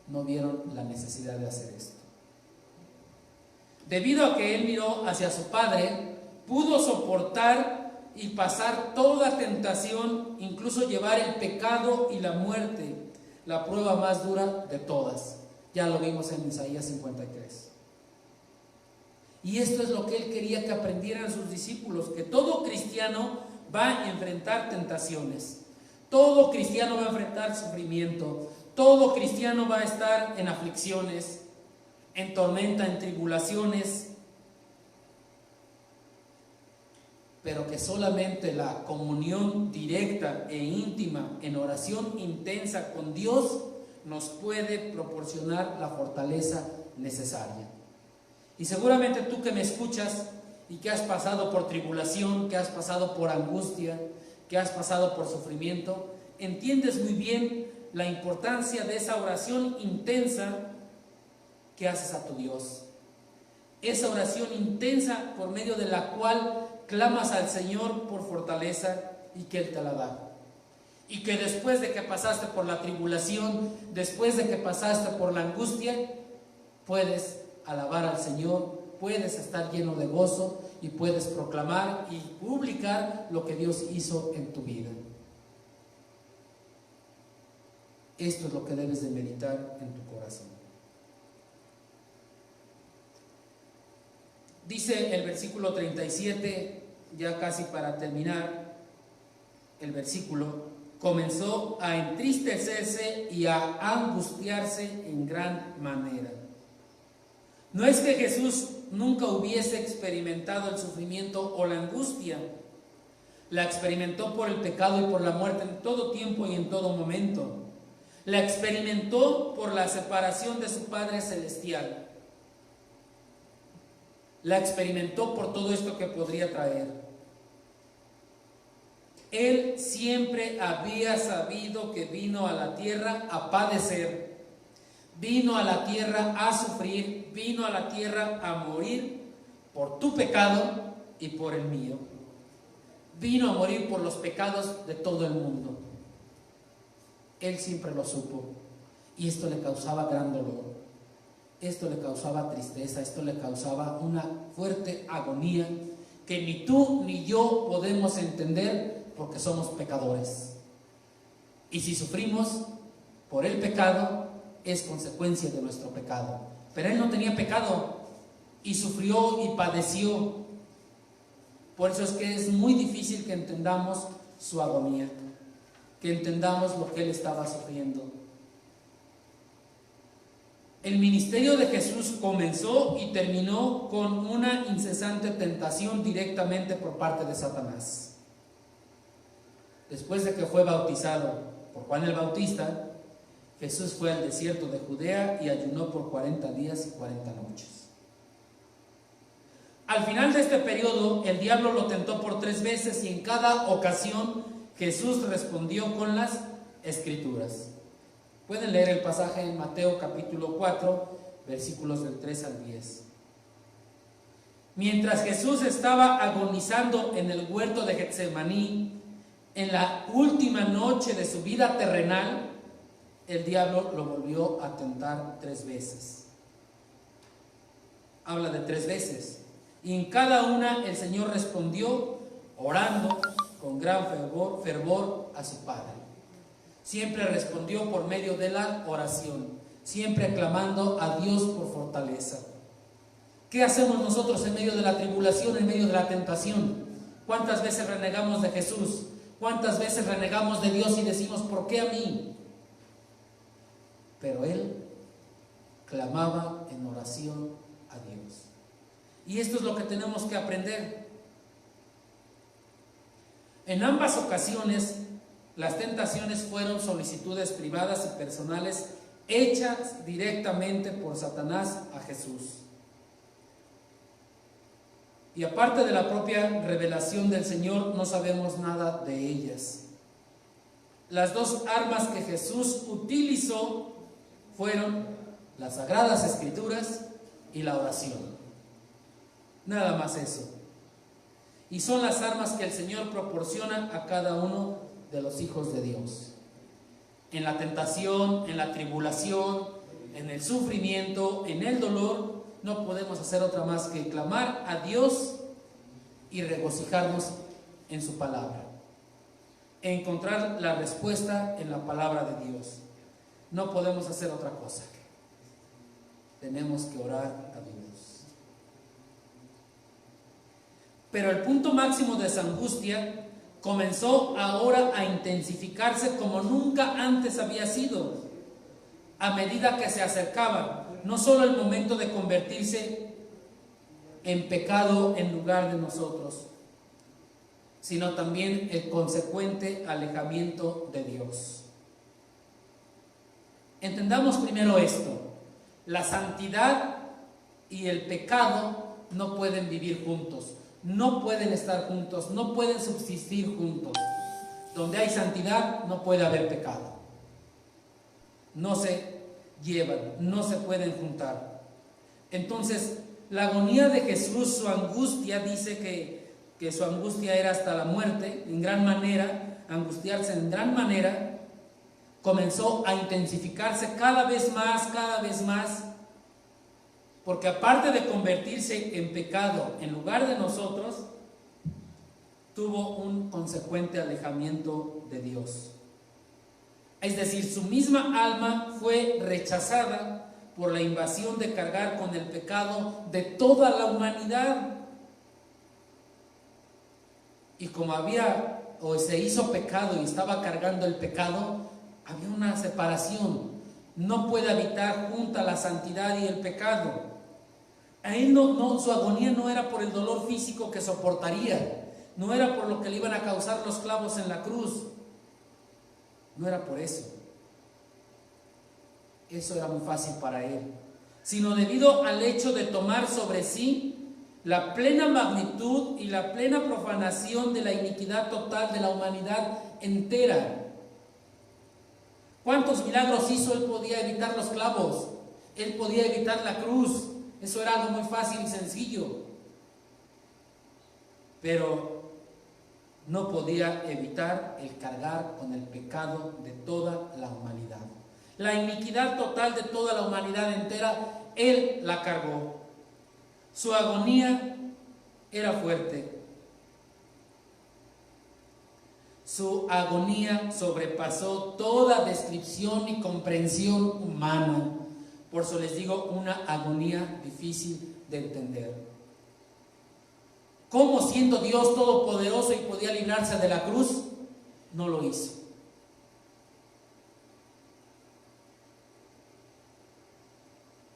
no vieron la necesidad de hacer esto. Debido a que Él miró hacia su Padre, pudo soportar y pasar toda tentación, incluso llevar el pecado y la muerte, la prueba más dura de todas. Ya lo vimos en Isaías 53. Y esto es lo que Él quería que aprendieran sus discípulos, que todo cristiano va a enfrentar tentaciones, todo cristiano va a enfrentar sufrimiento, todo cristiano va a estar en aflicciones, en tormenta, en tribulaciones, pero que solamente la comunión directa e íntima en oración intensa con Dios nos puede proporcionar la fortaleza necesaria. Y seguramente tú que me escuchas y que has pasado por tribulación, que has pasado por angustia, que has pasado por sufrimiento, entiendes muy bien la importancia de esa oración intensa que haces a tu Dios. Esa oración intensa por medio de la cual clamas al Señor por fortaleza y que Él te la da. Y que después de que pasaste por la tribulación, después de que pasaste por la angustia, puedes alabar al Señor, puedes estar lleno de gozo y puedes proclamar y publicar lo que Dios hizo en tu vida. Esto es lo que debes de meditar en tu corazón. Dice el versículo 37, ya casi para terminar el versículo: comenzó a entristecerse y a angustiarse en gran manera. No es que Jesús nunca hubiese experimentado el sufrimiento o la angustia. La experimentó por el pecado y por la muerte en todo tiempo y en todo momento. La experimentó por la separación de su Padre Celestial. La experimentó por todo esto que podría traer. Él siempre había sabido que vino a la tierra a padecer. Vino a la tierra a sufrir, vino a la tierra a morir por tu pecado y por el mío. Vino a morir por los pecados de todo el mundo. Él siempre lo supo y esto le causaba gran dolor. Esto le causaba tristeza, esto le causaba una fuerte agonía que ni tú ni yo podemos entender porque somos pecadores. Y si sufrimos por el pecado, es consecuencia de nuestro pecado. Pero Él no tenía pecado y sufrió y padeció. Por eso es que es muy difícil que entendamos su agonía, que entendamos lo que Él estaba sufriendo. El ministerio de Jesús comenzó y terminó con una incesante tentación directamente por parte de Satanás. Después de que fue bautizado por Juan el Bautista, Jesús fue al desierto de Judea y ayunó por 40 días y 40 noches. Al final de este periodo, el diablo lo tentó por 3 veces y en cada ocasión Jesús respondió con las Escrituras. Pueden leer el pasaje en Mateo capítulo 4, versículos del 3 al 10. Mientras Jesús estaba agonizando en el huerto de Getsemaní, en la última noche de su vida terrenal, el diablo lo volvió a tentar 3 veces. Habla de 3 veces. Y en cada una el Señor respondió orando con gran fervor a su Padre. Siempre respondió por medio de la oración, siempre clamando a Dios por fortaleza. ¿Qué hacemos nosotros en medio de la tribulación, en medio de la tentación? ¿Cuántas veces renegamos de Jesús? ¿Cuántas veces renegamos de Dios y decimos, ¿por qué a mí? Pero Él clamaba en oración a Dios. Y esto es lo que tenemos que aprender. En ambas ocasiones, las tentaciones fueron solicitudes privadas y personales hechas directamente por Satanás a Jesús. Y aparte de la propia revelación del Señor, no sabemos nada de ellas. Las 2 armas que Jesús utilizó fueron las Sagradas Escrituras y la oración. Nada más eso. Y son las armas que el Señor proporciona a cada uno de los hijos de Dios. En la tentación, en la tribulación, en el sufrimiento, en el dolor, no podemos hacer otra más que clamar a Dios y regocijarnos en su palabra. Encontrar la respuesta en la palabra de Dios. No podemos hacer otra cosa. Tenemos que orar a Dios. Pero el punto máximo de esa angustia comenzó ahora a intensificarse como nunca antes había sido, a medida que se acercaba no solo el momento de convertirse en pecado en lugar de nosotros, sino también el consecuente alejamiento de Dios. Entendamos primero esto: la santidad y el pecado no pueden vivir juntos. No pueden estar juntos, no pueden subsistir juntos. Donde hay santidad no puede haber pecado. No se llevan, no se pueden juntar. Entonces, la agonía de Jesús, su angustia, dice que su angustia era hasta la muerte, en gran manera, angustiarse en gran manera, comenzó a intensificarse cada vez más, porque aparte de convertirse en pecado en lugar de nosotros, tuvo un consecuente alejamiento de Dios. Es decir, su misma alma fue rechazada por la invasión de cargar con el pecado de toda la humanidad. Y como se hizo pecado y estaba cargando el pecado, había una separación. No puede habitar junta la santidad y el pecado. A él su agonía no era por el dolor físico que soportaría, no era por lo que le iban a causar los clavos en la cruz, no era por eso. Eso era muy fácil para él, sino debido al hecho de tomar sobre sí la plena magnitud y la plena profanación de la iniquidad total de la humanidad entera. ¿Cuántos milagros hizo? Él podía evitar los clavos, él podía evitar la cruz. Eso era algo muy fácil y sencillo. Pero no podía evitar el cargar con el pecado de toda la humanidad. La iniquidad total de toda la humanidad entera, Él la cargó. Su agonía era fuerte. Su agonía sobrepasó toda descripción y comprensión humana. Por eso les digo, una agonía difícil de entender. ¿Cómo, siendo Dios todopoderoso y podía librarse de la cruz, no lo hizo.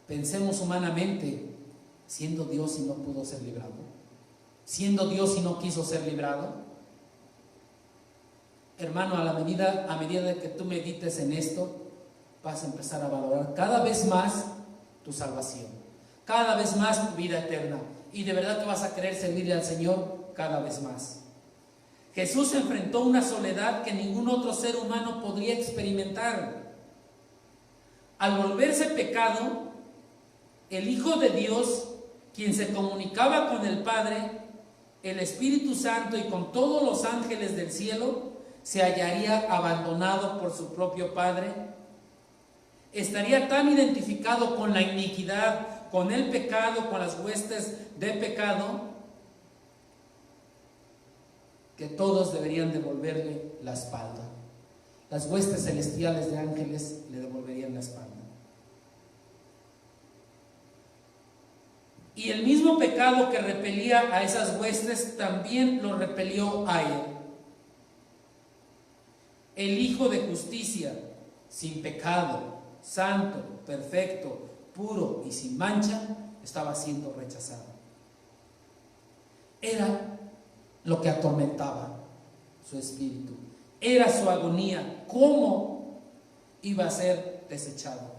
Pensemos humanamente, siendo Dios y no pudo ser librado, siendo Dios y no quiso ser librado. Hermano, a medida de que tú medites en esto, vas a empezar a valorar cada vez más tu salvación, cada vez más tu vida eterna, y de verdad que vas a querer servirle al Señor cada vez más. Jesús enfrentó una soledad que ningún otro ser humano podría experimentar. Al volverse pecado, el Hijo de Dios, quien se comunicaba con el Padre, el Espíritu Santo y con todos los ángeles del cielo, se hallaría abandonado por su propio Padre. Estaría tan identificado con la iniquidad, con el pecado, con las huestes de pecado, que todos deberían devolverle la espalda. Las huestes celestiales de ángeles le devolverían la espalda. Y el mismo pecado que repelía a esas huestes también lo repelió a él. El Hijo de Justicia, sin pecado, santo, perfecto, puro y sin mancha, estaba siendo rechazado. Era lo que atormentaba su espíritu. Era su agonía. ¿Cómo iba a ser desechado?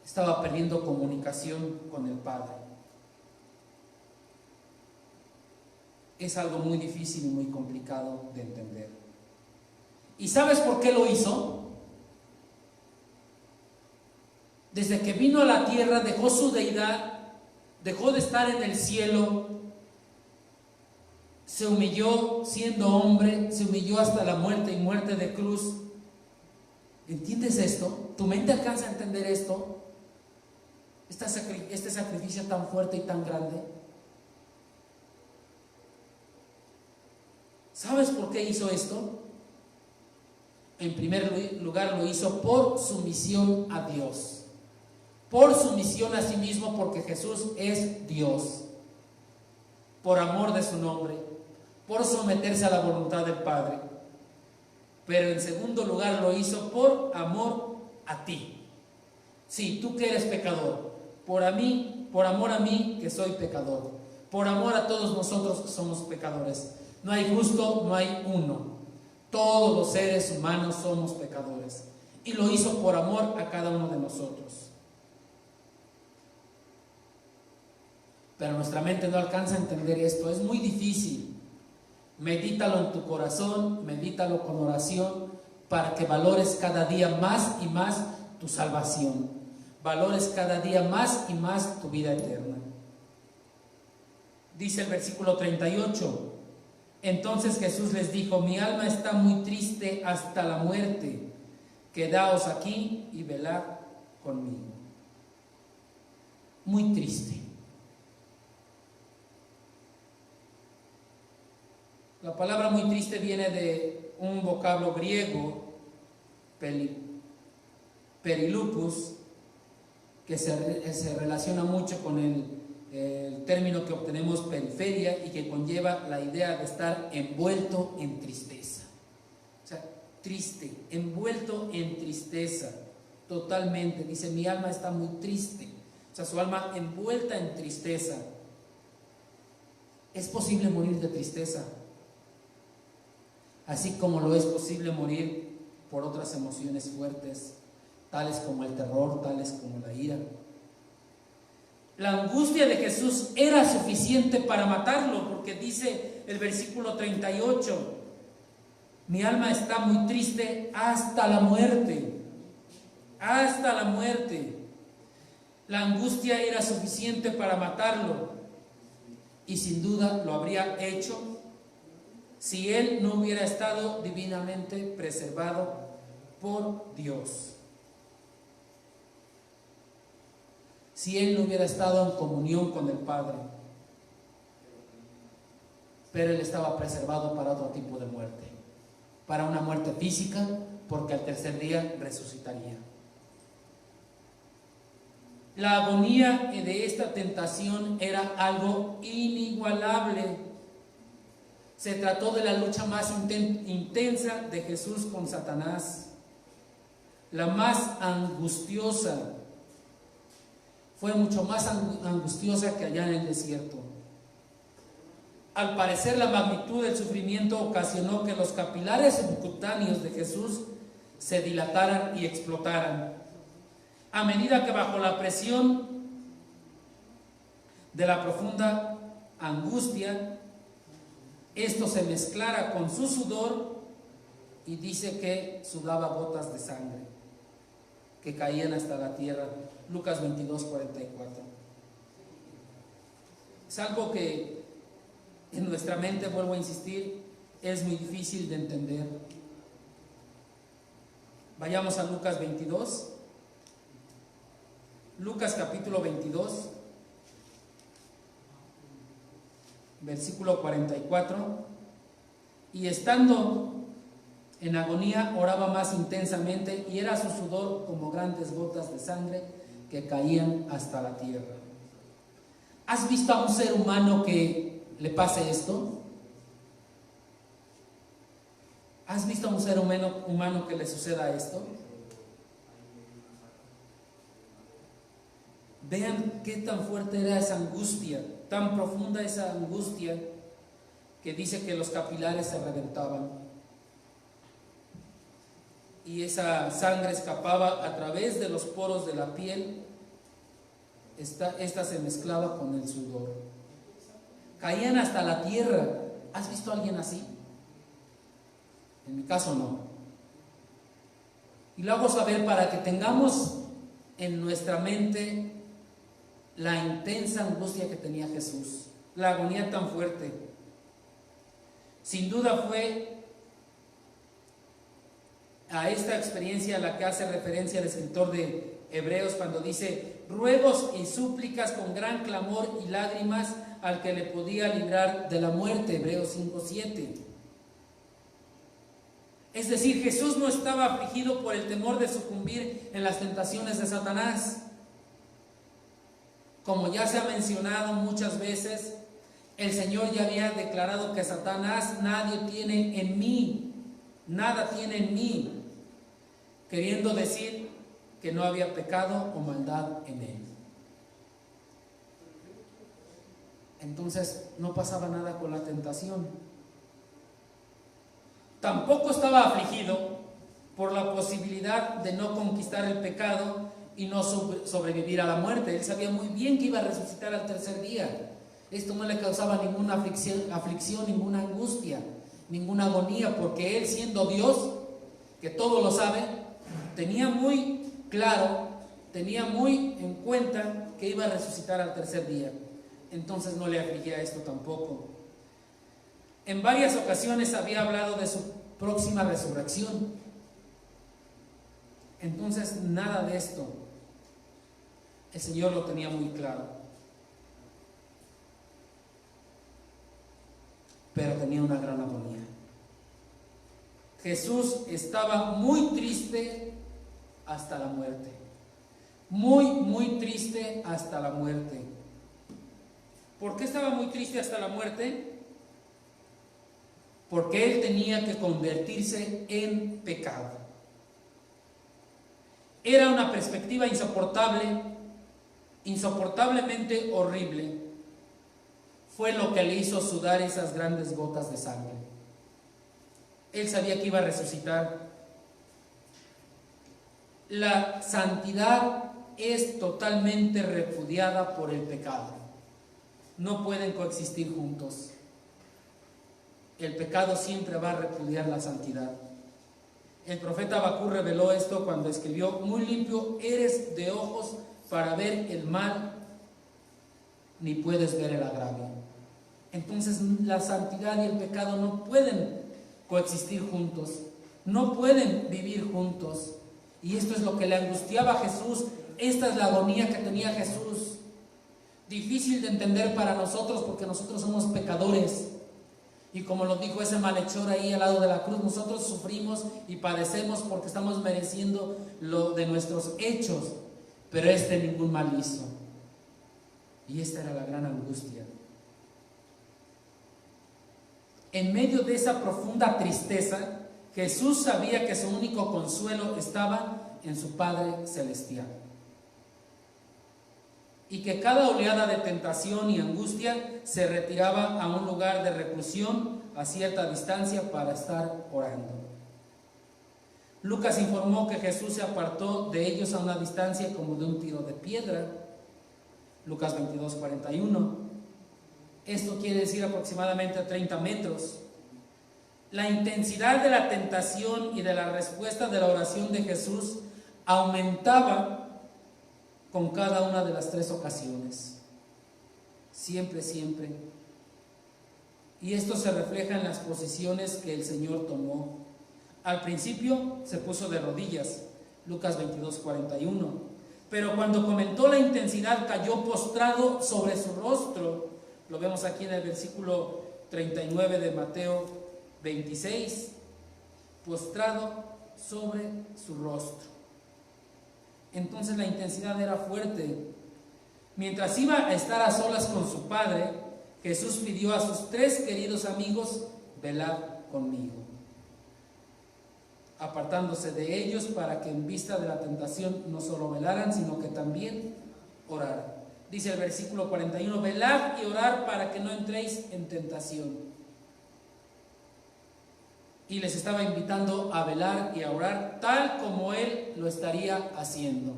Estaba perdiendo comunicación con el Padre. Es algo muy difícil y muy complicado de entender. ¿Y sabes por qué lo hizo? Desde que vino a la tierra dejó su deidad, dejó de estar en el cielo, se humilló siendo hombre, se humilló hasta la muerte y muerte de cruz. ¿Entiendes esto? ¿Tu mente alcanza a entender esto? Este sacrificio tan fuerte y tan grande. ¿Sabes por qué hizo esto? En primer lugar lo hizo por sumisión a Dios, por sumisión a sí mismo, porque Jesús es Dios, por amor de su nombre, por someterse a la voluntad del Padre. Pero en segundo lugar lo hizo por amor a ti. Sí, tú que eres pecador, por amor a mí que soy pecador, por amor a todos nosotros que somos pecadores. No hay justo, no hay uno. Todos los seres humanos somos pecadores. Y lo hizo por amor a cada uno de nosotros. Pero nuestra mente no alcanza a entender esto. Es muy difícil. Medítalo en tu corazón, medítalo con oración, para que valores cada día más y más tu salvación. Valores cada día más y más tu vida eterna. Dice el versículo 38. Entonces Jesús les dijo: mi alma está muy triste hasta la muerte. Quedaos aquí y velad conmigo. Muy triste. La palabra muy triste viene de un vocablo griego, perilupus, que se relaciona mucho con el término que obtenemos periferia y que conlleva la idea de estar envuelto en tristeza. O sea, triste, envuelto en tristeza, totalmente. Dice: mi alma está muy triste. O sea, su alma envuelta en tristeza. ¿Es posible morir de tristeza? Así como lo es posible morir por otras emociones fuertes, tales como el terror, tales como la ira. La angustia de Jesús era suficiente para matarlo, porque dice el versículo 38, mi alma está muy triste hasta la muerte, hasta la muerte. La angustia era suficiente para matarlo, y sin duda lo habría hecho si él no hubiera estado divinamente preservado por Dios. Si él no hubiera estado en comunión con el Padre. Pero él estaba preservado para otro tipo de muerte, para una muerte física, porque al tercer día resucitaría. La agonía de esta tentación era algo inigualable. Se trató de la lucha más intensa de Jesús con Satanás, la más angustiosa. Fue mucho más angustiosa que allá en el desierto. Al parecer, la magnitud del sufrimiento ocasionó que los capilares subcutáneos de Jesús se dilataran y explotaran. A medida que bajo la presión de la profunda angustia, esto se mezclara con su sudor, y dice que sudaba gotas de sangre que caían hasta la tierra. Lucas 22:44. Es algo que en nuestra mente, vuelvo a insistir, es muy difícil de entender. Vayamos a Lucas 22. Lucas capítulo 22, versículo 44. Y estando en agonía, oraba más intensamente, y era su sudor como grandes gotas de sangre que caían hasta la tierra. ¿Has visto a un ser humano que le pase esto? ¿Has visto a un ser humano que le suceda esto? Vean qué tan fuerte era esa angustia, tan profunda esa angustia, que dice que los capilares se reventaban y esa sangre escapaba a través de los poros de la piel. Esta se mezclaba con el sudor. Caían hasta la tierra. ¿Has visto a alguien así? En mi caso no. Y lo hago saber para que tengamos en nuestra mente la intensa angustia que tenía Jesús, la agonía tan fuerte. Sin duda fue a esta experiencia a la que hace referencia el escritor de Hebreos cuando dice: ruegos y súplicas con gran clamor y lágrimas al que le podía librar de la muerte. Hebreos 5:7. Es decir, Jesús no estaba afligido por el temor de sucumbir en las tentaciones de Satanás. Como ya se ha mencionado muchas veces, el Señor ya había declarado que Satanás nadie tiene en mí, nada tiene en mí, queriendo decir que no había pecado o maldad en él. Entonces no pasaba nada con la tentación. Tampoco estaba afligido por la posibilidad de no conquistar el pecado y no sobrevivir a la muerte. Él sabía muy bien que iba a resucitar al tercer día. Esto no le causaba ninguna aflicción, ninguna angustia, ninguna agonía, porque él, siendo Dios, que todo lo sabe, tenía muy claro, tenía muy en cuenta que iba a resucitar al tercer día. Entonces no le afligía esto tampoco. En varias ocasiones había hablado de su próxima resurrección. Entonces nada de esto el Señor lo tenía muy claro. Pero tenía una gran agonía. Jesús estaba muy triste hasta la muerte. Muy triste hasta la muerte. ¿Por qué estaba muy triste hasta la muerte? Porque él tenía que convertirse en pecado. Era una perspectiva insoportablemente horrible. Fue lo que le hizo sudar esas grandes gotas de sangre. Él sabía que iba a resucitar. La santidad es totalmente repudiada por el pecado. No pueden coexistir juntos. El pecado siempre va a repudiar la santidad. El profeta Habacuc reveló esto cuando escribió: muy limpio eres de ojos para ver el mal, ni puedes ver el agravio. Entonces la santidad y el pecado no pueden coexistir juntos, no pueden vivir juntos. Y esto es lo que le angustiaba a Jesús. Esta es la agonía que tenía Jesús. Difícil de entender para nosotros, porque nosotros somos pecadores. Y como lo dijo ese malhechor ahí al lado de la cruz, nosotros sufrimos y padecemos porque estamos mereciendo lo de nuestros hechos, pero ningún mal hizo. Y esta era la gran angustia. en medio de esa profunda tristeza, Jesús sabía que su único consuelo estaba en su Padre Celestial. Y que cada oleada de tentación y angustia se retiraba a un lugar de reclusión a cierta distancia para estar orando. Lucas informó que Jesús se apartó de ellos a una distancia como de un tiro de piedra. Lucas 22:41. Esto quiere decir aproximadamente 30 metros. La intensidad de la tentación y de la respuesta de la oración de Jesús aumentaba con cada una de las 3 ocasiones. Siempre, siempre. Y esto se refleja en las posiciones que el Señor tomó. Al principio se puso de rodillas, Lucas 22:41. Pero cuando comentó la intensidad, cayó postrado sobre su rostro. Lo vemos aquí en el versículo 39 de Mateo 26, postrado sobre su rostro. Entonces la intensidad era fuerte. Mientras iba a estar a solas con su Padre, Jesús pidió a sus 3 queridos amigos: velad conmigo, apartándose de ellos para que en vista de la tentación no solo velaran, sino que también oraran. Dice el versículo 41, velad y orad para que no entréis en tentación. Y les estaba invitando a velar y a orar tal como Él lo estaría haciendo.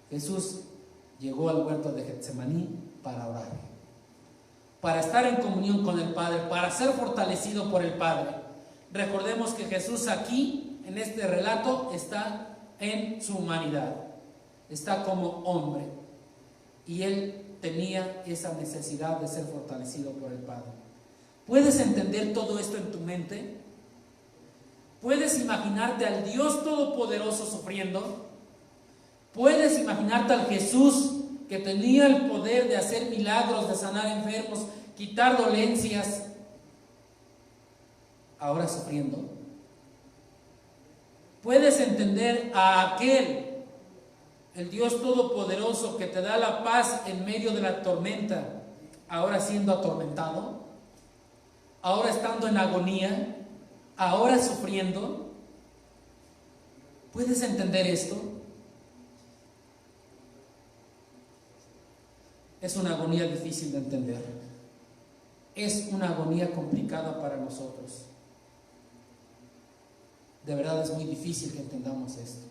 Jesús llegó al huerto de Getsemaní para orar, para estar en comunión con el Padre, para ser fortalecido por el Padre. Recordemos que Jesús aquí, en este relato, está en su humanidad, está como hombre, y Él tenía esa necesidad de ser fortalecido por el Padre. ¿Puedes entender todo esto en tu mente? ¿Puedes imaginarte al Dios Todopoderoso sufriendo? ¿Puedes imaginarte al Jesús que tenía el poder de hacer milagros, de sanar enfermos, quitar dolencias, ahora sufriendo? ¿Puedes entender a aquel, el Dios Todopoderoso que te da la paz en medio de la tormenta, ahora siendo atormentado, ahora estando en agonía, ahora sufriendo? ¿Puedes entender esto? Es una agonía difícil de entender. Es una agonía complicada para nosotros. De verdad es muy difícil que entendamos esto.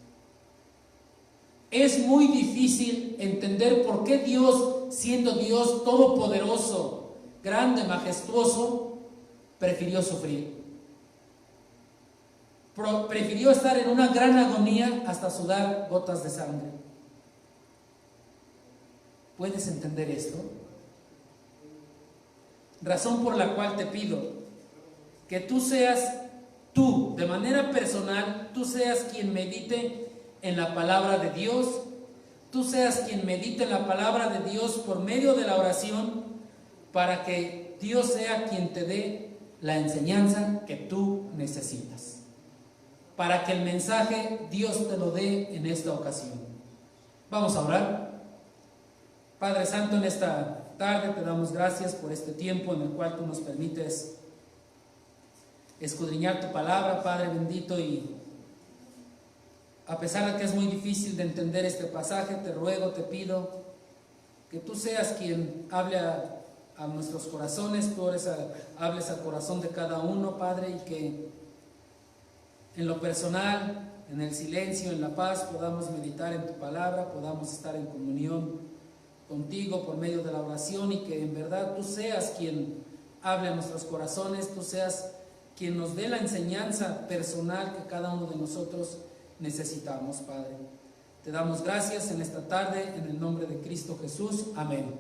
Es muy difícil entender por qué Dios, siendo Dios todopoderoso, grande, majestuoso, prefirió sufrir. Prefirió estar en una gran agonía hasta sudar gotas de sangre. ¿Puedes entender esto? Razón por la cual te pido que tú seas, tú, de manera personal, tú seas quien medite en la palabra de Dios, tú seas quien medite en la palabra de Dios por medio de la oración, para que Dios sea quien te dé la enseñanza que tú necesitas, para que el mensaje Dios te lo dé en esta ocasión. Vamos a orar. Padre Santo, en esta tarde te damos gracias por este tiempo en el cual tú nos permites escudriñar tu palabra, Padre bendito, y a pesar de que es muy difícil de entender este pasaje, te ruego, te pido que tú seas quien hable a nuestros corazones, tú hables al corazón de cada uno, Padre, y que en lo personal, en el silencio, en la paz, podamos meditar en tu palabra, podamos estar en comunión contigo por medio de la oración, y que en verdad tú seas quien hable a nuestros corazones, tú seas quien nos dé la enseñanza personal que cada uno de nosotros necesitamos, Padre. Te damos gracias en esta tarde, en el nombre de Cristo Jesús. Amén.